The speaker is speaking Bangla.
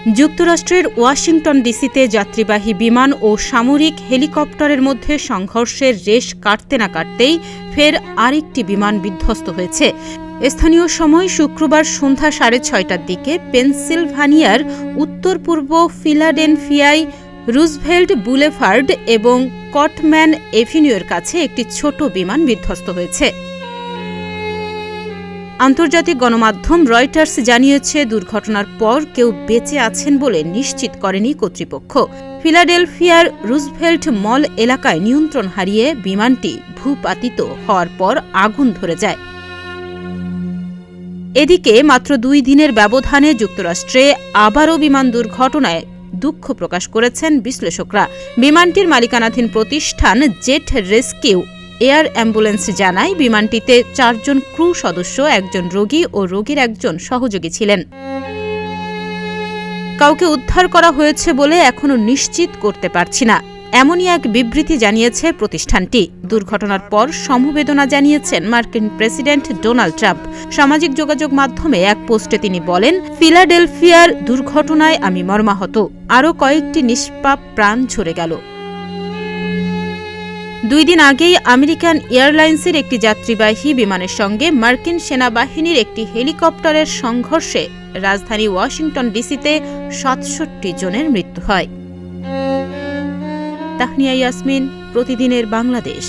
যুক্তরাষ্ট্রের ওয়াশিংটন ডিসিতে যাত্রীবাহী বিমান ও সামরিক হেলিকপ্টারের মধ্যে সংঘর্ষের রেশ কাটতে না কাটতেই ফের আরেকটি বিমান বিধ্বস্ত হয়েছে। স্থানীয় সময় শুক্রবার সন্ধ্যা 6:30টার দিকে পেনসিলভানিয়ার উত্তর পূর্ব ফিলাডেলফিয়ায় রুজভেল্ট বুলেভার্ড এবং কটম্যান এভিনিউয়ের কাছে একটি ছোট বিমান বিধ্বস্ত হয়েছে। আন্তর্জাতিক গণমাধ্যম রয়টার্স জানিয়েছে, দুর্ঘটনার পর কেউ বেঁচে আছেন বলে নিশ্চিত করেনি কর্তৃপক্ষ। ফিলাডেলফিয়ার রুজভেল্ট মল এলাকায় নিয়ন্ত্রণ হারিয়ে বিমানটি ভূপাতিত হওয়ার পর আগুন ধরে যায়। এদিকে মাত্র 2 দিনের ব্যবধানে যুক্তরাষ্ট্রে আবারও বিমান দুর্ঘটনায় দুঃখ প্রকাশ করেছেন বিশ্লেষকরা। বিমানটির মালিকানাধীন প্রতিষ্ঠান জেট রেস্কিউ এয়ার অ্যাম্বুলেন্স জানায়, বিমানটিতে 4 জন ক্রু সদস্য, 1 জন রোগী ও রোগীর 1 জন সহযোগী ছিলেন। কাউকে উদ্ধার করা হয়েছে বলে এখনও নিশ্চিত করতে পারছি না, এমনই এক বিবৃতি জানিয়েছে প্রতিষ্ঠানটি। দুর্ঘটনার পর সমবেদনা জানিয়েছেন মার্কিন প্রেসিডেন্ট ডোনাল্ড ট্রাম্প। সামাজিক যোগাযোগ মাধ্যমে এক পোস্টে তিনি বলেন, ফিলাডেলফিয়ার দুর্ঘটনায় আমি মর্মাহত, আরও কয়েকটি নিষ্পাপ প্রাণ ঝরে গেল। 2 দিন আগেই আমেরিকান এয়ারলাইন্সের একটি যাত্রীবাহী বিমানের সঙ্গে মার্কিন সেনাবাহিনীর একটি হেলিকপ্টারের সংঘর্ষে রাজধানী ওয়াশিংটন ডিসিতে 67 জনের মৃত্যু হয়। তাহনিয়া ইয়াসমিন, প্রতিদিনের বাংলাদেশ।